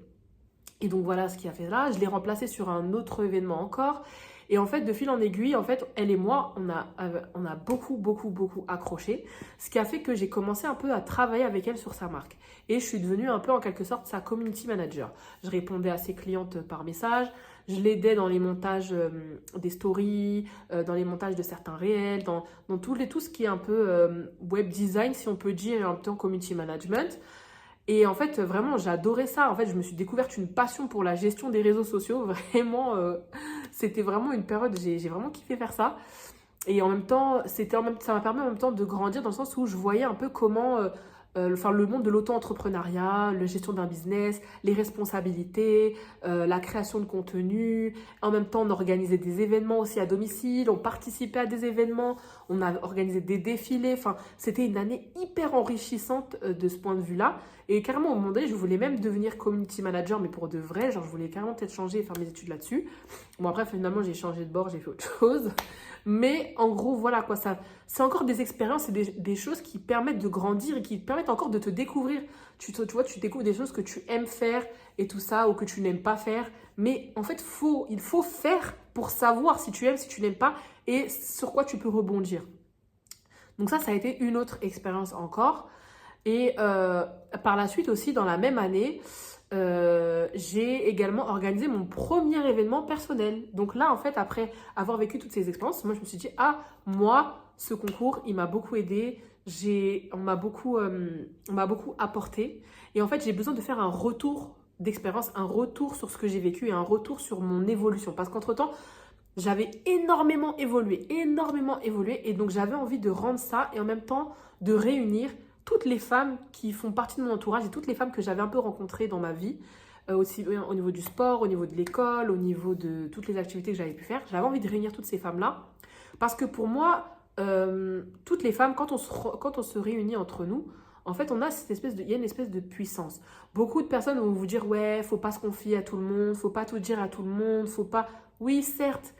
Et donc voilà ce qui a fait là, je l'ai remplacé sur un autre événement encore. Et en fait, de fil en aiguille, en fait, elle et moi, on a beaucoup, beaucoup, beaucoup accroché. Ce qui a fait que j'ai commencé un peu à travailler avec elle sur sa marque. Et je suis devenue un peu, en quelque sorte, sa community manager. Je répondais à ses clientes par message. Je l'aidais dans les montages des stories, dans les montages de certains réels, dans tout ce qui est un peu web design, si on peut dire, et en même temps community management. Et en fait, vraiment, j'ai adoré ça. En fait, je me suis découverte une passion pour la gestion des réseaux sociaux. Vraiment, c'était vraiment une période, j'ai vraiment kiffé faire ça. Et en même temps, ça m'a permis en même temps de grandir dans le sens où je voyais un peu comment, le monde de l'auto-entrepreneuriat, la gestion d'un business, les responsabilités, la création de contenu. En même temps, on organisait des événements aussi à domicile, on participait à des événements, on a organisé des défilés. Enfin, c'était une année hyper enrichissante de ce point de vue-là. Et carrément, au moment donné, je voulais même devenir community manager, mais pour de vrai, genre je voulais carrément peut-être changer et faire mes études là-dessus. Bon, après, finalement, j'ai changé de bord, j'ai fait autre chose. Mais en gros, voilà quoi, c'est encore des expériences et des choses qui permettent de grandir et qui permettent encore de te découvrir. Tu vois, tu découvres des choses que tu aimes faire et tout ça, ou que tu n'aimes pas faire. Mais en fait, il faut faire pour savoir si tu aimes, si tu n'aimes pas et sur quoi tu peux rebondir. Donc ça a été une autre expérience encore. Et par la suite aussi, dans la même année, j'ai également organisé mon premier événement personnel. Donc là, en fait, après avoir vécu toutes ces expériences, moi, je me suis dit, moi, ce concours, il m'a beaucoup aidé. On m'a beaucoup apporté. Et en fait, j'ai besoin de faire un retour d'expérience, un retour sur ce que j'ai vécu et un retour sur mon évolution. Parce qu'entre-temps, j'avais énormément évolué. Et donc, j'avais envie de rendre ça et en même temps de réunir toutes les femmes qui font partie de mon entourage et toutes les femmes que j'avais un peu rencontrées dans ma vie, aussi au niveau du sport, au niveau de l'école, au niveau de toutes les activités que j'avais pu faire. J'avais envie de réunir toutes ces femmes-là parce que pour moi, toutes les femmes, quand on se réunit entre nous, en fait, il y a une espèce de puissance. Beaucoup de personnes vont vous dire, ouais, faut pas se confier à tout le monde, faut pas tout dire à tout le monde, faut pas... Oui, certes,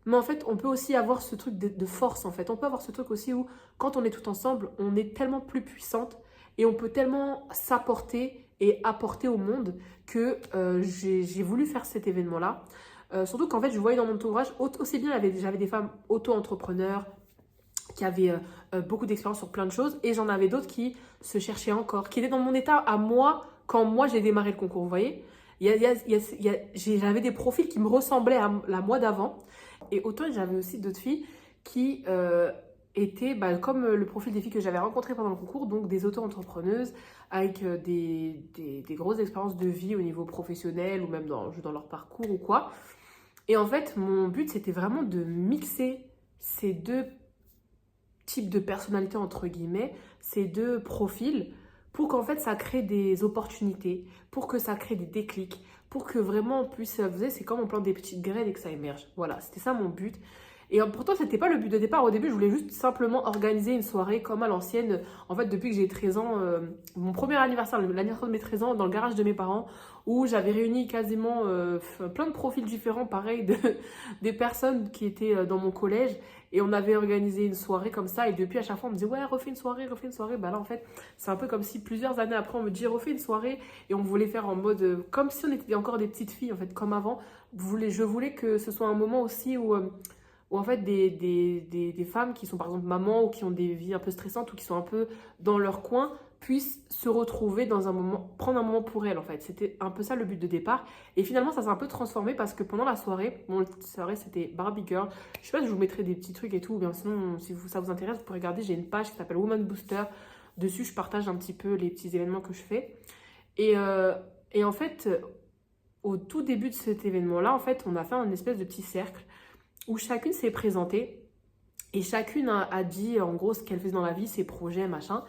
mais en fait, on peut aussi avoir ce truc de force, en fait. On peut avoir ce truc aussi où, quand on est tout ensemble, on est tellement plus puissante et on peut tellement s'apporter et apporter au monde que j'ai voulu faire cet événement-là. Surtout qu'en fait, je voyais dans mon entourage, aussi bien j'avais des femmes auto-entrepreneurs qui avaient beaucoup d'expérience sur plein de choses et j'en avais d'autres qui se cherchaient encore, qui étaient dans mon état à moi quand moi j'ai démarré le concours, vous voyez. J'avais des profils qui me ressemblaient à la moi d'avant. Et autant j'avais aussi d'autres filles qui étaient comme le profil des filles que j'avais rencontrées pendant le concours, donc des auto-entrepreneuses avec des grosses expériences de vie au niveau professionnel ou même dans leur parcours ou quoi. Et en fait, mon but, c'était vraiment de mixer ces deux types de personnalités, entre guillemets, ces deux profils, pour qu'en fait, ça crée des opportunités, pour que ça crée des déclics, pour que vraiment on puisse, vous savez, c'est comme on plante des petites graines et que ça émerge. Voilà, c'était ça mon but. Et pourtant, c'était pas le but de départ. Au début, je voulais juste simplement organiser une soirée comme à l'ancienne. En fait, depuis que j'ai 13 ans, mon premier anniversaire, l'anniversaire de mes 13 ans, dans le garage de mes parents, où j'avais réuni quasiment plein de profils différents, pareil, des personnes qui étaient dans mon collège. Et on avait organisé une soirée comme ça. Et depuis, à chaque fois, on me disait, ouais, refais une soirée, refais une soirée. Bah là, en fait, c'est un peu comme si plusieurs années après, on me dit, refais une soirée. Et on voulait faire en mode, comme si on était encore des petites filles, en fait, comme avant. Je voulais que ce soit un moment aussi où en fait des femmes qui sont par exemple mamans ou qui ont des vies un peu stressantes ou qui sont un peu dans leur coin puissent se retrouver dans un moment, prendre un moment pour elles en fait. C'était un peu ça le but de départ. Et finalement ça s'est un peu transformé parce que pendant la soirée, la soirée c'était Barbie Girl. Je sais pas si je vous mettrai des petits trucs et tout, ou bien sinon si ça vous intéresse, vous pouvez regarder, j'ai une page qui s'appelle Woman Booster. Dessus je partage un petit peu les petits événements que je fais. Et en fait, au tout début de cet événement-là, en fait, on a fait un espèce de petit cercle où chacune s'est présentée et chacune a dit en gros ce qu'elle faisait dans la vie, ses projets, machin.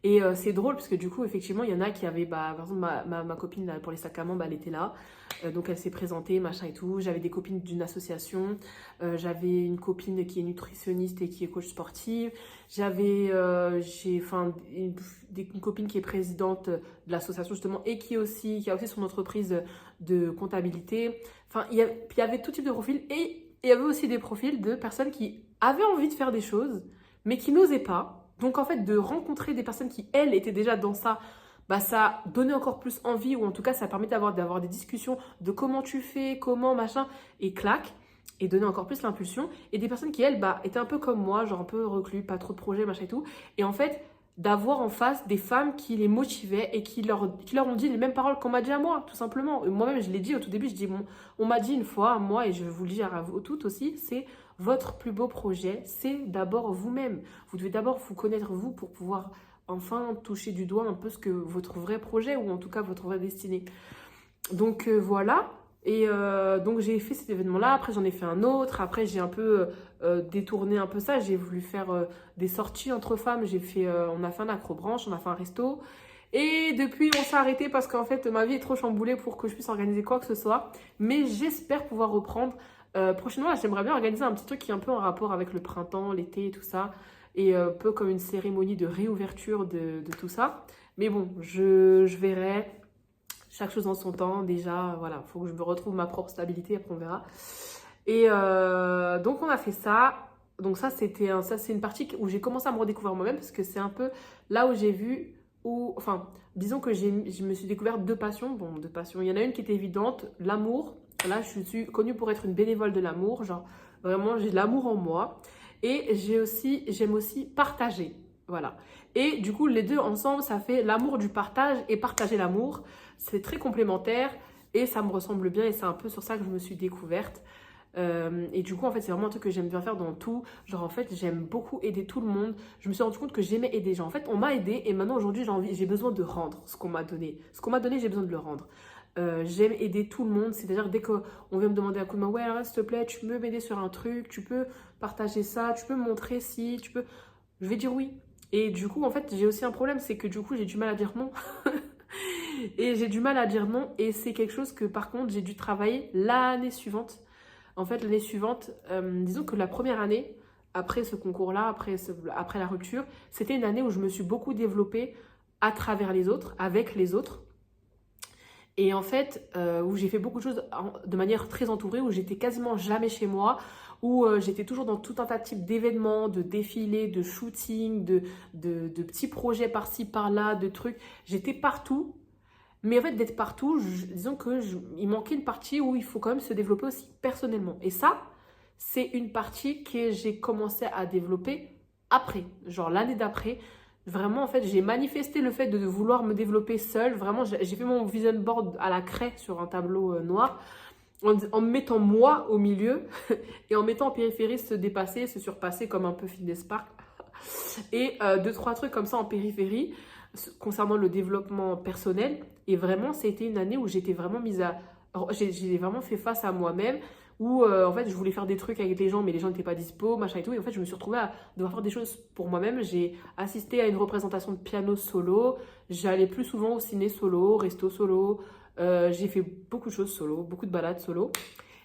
Et c'est drôle parce que du coup, effectivement, il y en a qui avaient, par exemple, ma copine là, pour les sacs à main, elle était là. Donc elle s'est présentée, machin et tout. J'avais des copines d'une association. J'avais une copine qui est nutritionniste et qui est coach sportive. Une copine qui est présidente de l'association justement et qui a aussi son entreprise de comptabilité. Enfin, il y avait tout type de profil et il y avait aussi des profils de personnes qui avaient envie de faire des choses, mais qui n'osaient pas. Donc, en fait, de rencontrer des personnes qui, elles, étaient déjà dans ça, ça donnait encore plus envie, ou en tout cas, ça permet d'avoir des discussions de comment tu fais, comment, machin, et clac, et donner encore plus l'impulsion. Et des personnes qui, elles, étaient un peu comme moi, genre un peu reclus, pas trop de projets, machin et tout. Et en fait, d'avoir en face des femmes qui les motivaient et qui leur ont dit les mêmes paroles qu'on m'a dit à moi, tout simplement. Moi-même, je l'ai dit au tout début, je dis, on m'a dit une fois, moi, et je vais vous le dire à vous toutes aussi, c'est votre plus beau projet, c'est d'abord vous-même. Vous devez d'abord vous connaître vous pour pouvoir enfin toucher du doigt un peu ce que votre vrai projet, ou en tout cas votre vraie destinée. Donc voilà. Et donc j'ai fait cet événement-là, après j'en ai fait un autre, après j'ai un peu détourné un peu ça, j'ai voulu faire des sorties entre femmes, on a fait un accrobranche, on a fait un resto, et depuis on s'est arrêté parce qu'en fait ma vie est trop chamboulée pour que je puisse organiser quoi que ce soit, mais j'espère pouvoir reprendre prochainement. Là, j'aimerais bien organiser un petit truc qui est un peu en rapport avec le printemps, l'été et tout ça, et un peu comme une cérémonie de réouverture de tout ça, mais bon, je verrai. Chaque chose en son temps, déjà, voilà, il faut que je me retrouve ma propre stabilité, après on verra. Et donc on a fait ça. Donc ça, c'est une partie où j'ai commencé à me redécouvrir moi-même, parce que c'est un peu là où j'ai vu, enfin, disons que je me suis découverte deux passions. Bon, deux passions. Il y en a une qui était évidente, l'amour. Là, je suis connue pour être une bénévole de l'amour. Genre, vraiment, j'ai de l'amour en moi. Et j'aime aussi partager. Voilà. Et du coup, les deux ensemble, ça fait l'amour du partage et partager l'amour. C'est très complémentaire et ça me ressemble bien et c'est un peu sur ça que je me suis découverte. Et du coup, en fait, c'est vraiment un truc que j'aime bien faire dans tout. Genre, en fait, j'aime beaucoup aider tout le monde. Je me suis rendu compte que j'aimais aider les gens. En fait, on m'a aidé et maintenant, aujourd'hui, j'ai besoin de rendre ce qu'on m'a donné. Ce qu'on m'a donné, j'ai besoin de le rendre. J'aime aider tout le monde, c'est-à-dire dès qu'on vient me demander un coup de main, ouais, alors, s'il te plaît, tu peux m'aider sur un truc, tu peux partager ça, tu peux me montrer si, tu peux... Je vais dire oui. Et du coup, en fait, j'ai aussi un problème, c'est que du coup, j'ai du mal à dire non. Et j'ai du mal à dire non. Et c'est quelque chose que, par contre, j'ai dû travailler l'année suivante. En fait, l'année suivante, disons que la première année, après ce concours-là, après la rupture, c'était une année où je me suis beaucoup développée à travers les autres, avec les autres. Et en fait, où j'ai fait beaucoup de choses de manière très entourée, où j'étais quasiment jamais chez moi, où j'étais toujours dans tout un tas de types d'événements, de défilés, de shootings, de petits projets par-ci, par-là, de trucs. J'étais partout. Mais en fait, d'être partout, disons il manquait une partie où il faut quand même se développer aussi personnellement. Et ça, c'est une partie que j'ai commencé à développer après, genre l'année d'après. Vraiment, en fait, j'ai manifesté le fait de vouloir me développer seule. Vraiment, j'ai fait mon vision board à la craie sur un tableau noir en me mettant moi au milieu et en mettant en périphérie se dépasser, se surpasser comme un peu Fitness Park. Et deux, trois trucs comme ça en périphérie concernant le développement personnel. Et vraiment, c'était une année où j'étais vraiment mise à... J'ai vraiment fait face à moi-même, où en fait, je voulais faire des trucs avec les gens, mais les gens n'étaient pas dispo, machin et tout. Et en fait, je me suis retrouvée à devoir faire des choses pour moi-même. J'ai assisté à une représentation de piano solo. J'allais plus souvent au ciné solo, resto solo. J'ai fait beaucoup de choses solo, beaucoup de balades solo.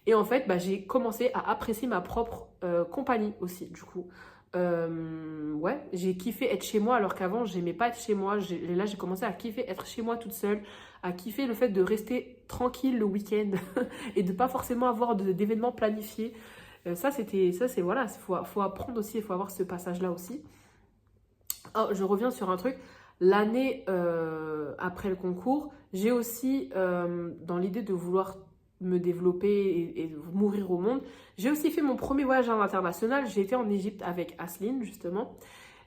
Et en fait, bah, j'ai commencé à apprécier ma propre compagnie aussi, du coup. Ouais, j'ai kiffé être chez moi alors qu'avant, j'aimais pas être chez moi. Là, j'ai commencé à kiffer être chez moi toute seule, à kiffer le fait de rester tranquille le week-end et de pas forcément avoir d'événements planifiés. Ça, c'est voilà, faut apprendre aussi, il faut avoir ce passage-là aussi. Oh, je reviens sur un truc. L'année après le concours, j'ai aussi, dans l'idée de vouloir me développer et m'ouvrir au monde, j'ai aussi fait mon premier voyage à l'international. J'ai été en Égypte avec Asline, justement.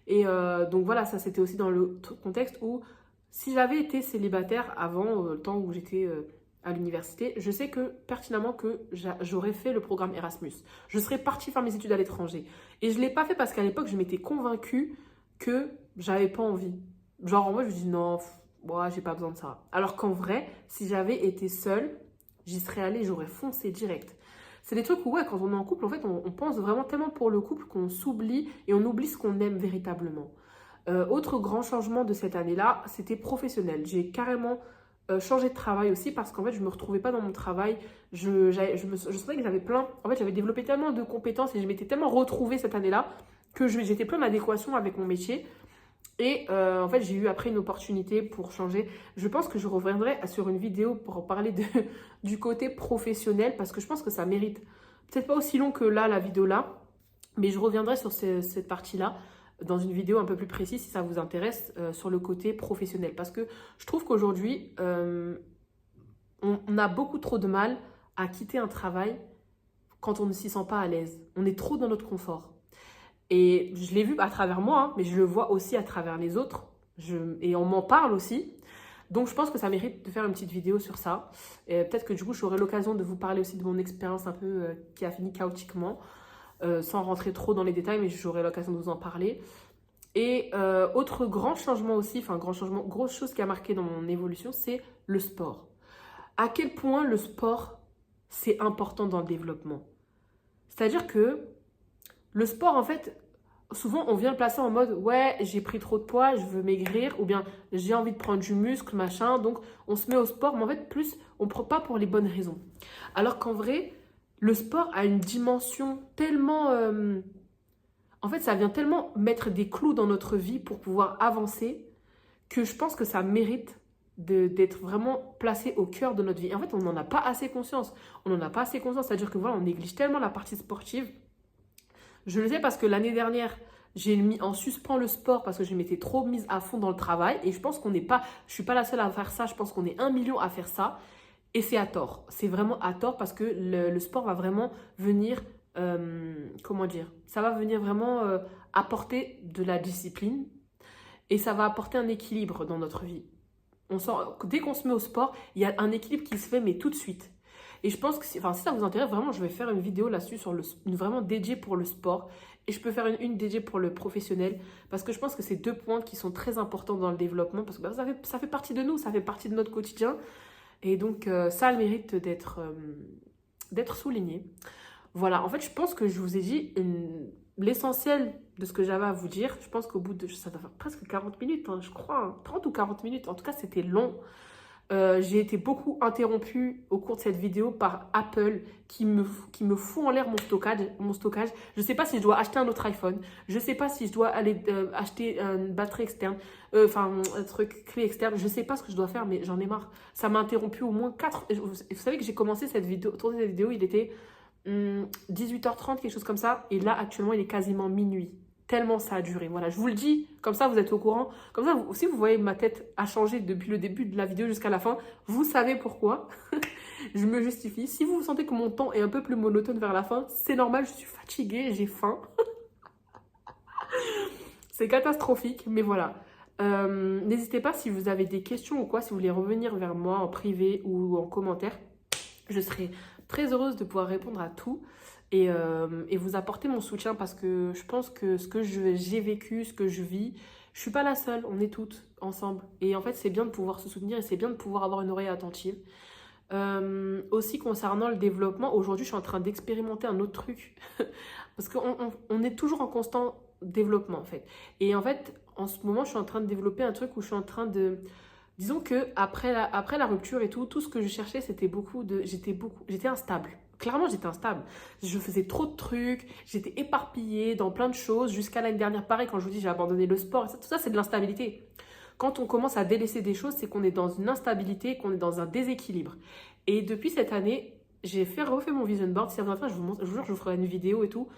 Et donc voilà, ça c'était aussi dans le contexte où si j'avais été célibataire avant, le temps où j'étais à l'université, je sais que pertinemment que j'aurais fait le programme Erasmus. Je serais partie faire mes études à l'étranger. Et je ne l'ai pas fait parce qu'à l'époque, je m'étais convaincue que j'avais pas envie. Genre en moi, je me dis non, moi, j'ai pas besoin de ça. Alors qu'en vrai, si j'avais été seule, j'y serais allée, j'aurais foncé direct. C'est des trucs où, ouais, quand on est en couple, en fait, on pense vraiment tellement pour le couple qu'on s'oublie et on oublie ce qu'on aime véritablement. Autre grand changement de cette année-là, c'était professionnel. J'ai carrément changé de travail aussi parce qu'en fait, je ne me retrouvais pas dans mon travail. Je sentais que j'avais plein... En fait, j'avais développé tellement de compétences et je m'étais tellement retrouvée cette année-là que j'étais plein d'adéquation avec mon métier. Et en fait, j'ai eu après une opportunité pour changer. Je pense que je reviendrai sur une vidéo pour parler du côté professionnel parce que je pense que ça mérite. Peut-être pas aussi long que là, la vidéo là, mais je reviendrai sur cette partie-là dans une vidéo un peu plus précise si ça vous intéresse sur le côté professionnel. Parce que je trouve qu'aujourd'hui, on a beaucoup trop de mal à quitter un travail quand on ne s'y sent pas à l'aise. On est trop dans notre confort. Et je l'ai vu à travers moi, hein, mais je le vois aussi à travers les autres. Et on m'en parle aussi. Donc, je pense que ça mérite de faire une petite vidéo sur ça. Et peut-être que du coup, j'aurai l'occasion de vous parler aussi de mon expérience un peu qui a fini chaotiquement, sans rentrer trop dans les détails, mais j'aurai l'occasion de vous en parler. Et autre grand changement aussi, enfin grand changement, grosse chose qui a marqué dans mon évolution, c'est le sport. À quel point le sport, c'est important dans le développement. C'est-à-dire que le sport, en fait, souvent, on vient le placer en mode « Ouais, j'ai pris trop de poids, je veux maigrir » ou bien « J'ai envie de prendre du muscle, machin. » Donc, on se met au sport, mais en fait, plus, on ne prend pas pour les bonnes raisons. Alors qu'en vrai, le sport a une dimension tellement... En fait, ça vient tellement mettre des clous dans notre vie pour pouvoir avancer que je pense que ça mérite d'être vraiment placé au cœur de notre vie. Et en fait, on n'en a pas assez conscience. On n'en a pas assez conscience. C'est-à-dire que voilà, on néglige tellement la partie sportive. Je le sais parce que l'année dernière, j'ai mis en suspens le sport parce que je m'étais trop mise à fond dans le travail. Et je pense qu'on n'est pas, je ne suis pas la seule à faire ça. Je pense qu'on est 1 million à faire ça. Et c'est à tort. C'est vraiment à tort parce que le sport va vraiment venir, comment dire, ça va venir vraiment apporter de la discipline. Et ça va apporter un équilibre dans notre vie. Dès qu'on se met au sport, il y a un équilibre qui se fait, mais tout de suite. Et je pense que si ça vous intéresse, vraiment, je vais faire une vidéo là-dessus, vraiment dédiée pour le sport. Et je peux faire une dédiée pour le professionnel. Parce que je pense que c'est 2 points qui sont très importants dans le développement. Parce que ça fait partie de nous, ça fait partie de notre quotidien. Et donc, ça a le mérite d'être souligné. Voilà, en fait, je pense que je vous ai dit l'essentiel de ce que j'avais à vous dire. Je pense qu'au bout de... Ça doit faire presque 40 minutes, hein, je crois. Hein, 30 ou 40 minutes. En tout cas, c'était long. J'ai été beaucoup interrompue au cours de cette vidéo par Apple qui me fout en l'air mon stockage. Je ne sais pas si je dois acheter un autre iPhone. Je ne sais pas si je dois aller acheter une batterie externe, enfin un truc clé externe. Je ne sais pas ce que je dois faire, mais j'en ai marre. Ça m'a interrompu au moins 4. Vous savez que j'ai commencé cette vidéo, tourner cette vidéo, il était 18h30, quelque chose comme ça. Et là, actuellement, il est quasiment minuit. Tellement ça a duré. Voilà, je vous le dis, comme ça vous êtes au courant. Comme ça, si vous voyez ma tête a changé depuis le début de la vidéo jusqu'à la fin, vous savez pourquoi. Je me justifie. Si vous sentez que mon temps est un peu plus monotone vers la fin, c'est normal, je suis fatiguée, j'ai faim. C'est catastrophique, mais voilà. N'hésitez pas si vous avez des questions ou quoi, si vous voulez revenir vers moi en privé ou en commentaire. Je serai très heureuse de pouvoir répondre à tout et vous apporter mon soutien parce que je pense que ce que j'ai vécu, ce que je vis, je suis pas la seule, on est toutes ensemble. Et en fait, c'est bien de pouvoir se soutenir et c'est bien de pouvoir avoir une oreille attentive. Aussi concernant le développement, aujourd'hui, je suis en train d'expérimenter un autre truc parce qu'on est toujours en constant développement en fait. Et en fait, en ce moment, je suis en train de développer un truc où je suis en train de... Disons que après la rupture et tout ce que je cherchais, c'était j'étais instable. Clairement, j'étais instable. Je faisais trop de trucs, j'étais éparpillée dans plein de choses. Jusqu'à l'année dernière, pareil, quand je vous dis j'ai abandonné le sport, tout ça, c'est de l'instabilité. Quand on commence à délaisser des choses, c'est qu'on est dans une instabilité, qu'on est dans un déséquilibre. Et depuis cette année, j'ai refait mon vision board. Si ça vous intéresse, je vous jure, je vous ferai une vidéo et tout,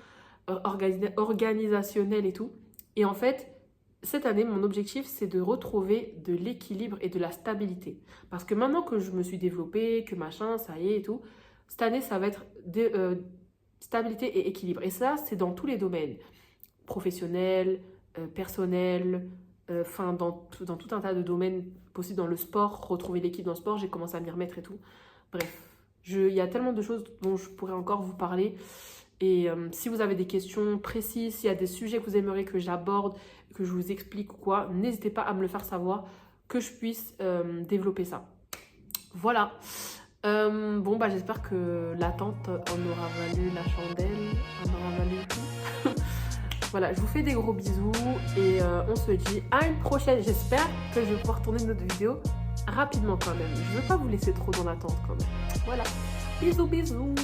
organisationnelle et tout. Et en fait, cette année, mon objectif, c'est de retrouver de l'équilibre et de la stabilité. Parce que maintenant que je me suis développée, que machin, ça y est et tout, cette année, ça va être stabilité et équilibre. Et ça, c'est dans tous les domaines. Professionnel, personnel, enfin dans tout un tas de domaines possibles dans le sport. Retrouver l'équipe dans le sport, j'ai commencé à m'y remettre et tout. Bref, il y a tellement de choses dont je pourrais encore vous parler. Et si vous avez des questions précises, s'il y a des sujets que vous aimeriez que j'aborde, que je vous explique ou quoi, n'hésitez pas à me le faire savoir, que je puisse développer ça. Voilà. Bon, bah j'espère que l'attente en aura valu la chandelle, en aura valu tout. Voilà, je vous fais des gros bisous et on se dit à une prochaine. J'espère que je vais pouvoir tourner une autre vidéo rapidement quand même. Je ne veux pas vous laisser trop dans l'attente quand même. Voilà. Bisous, bisous.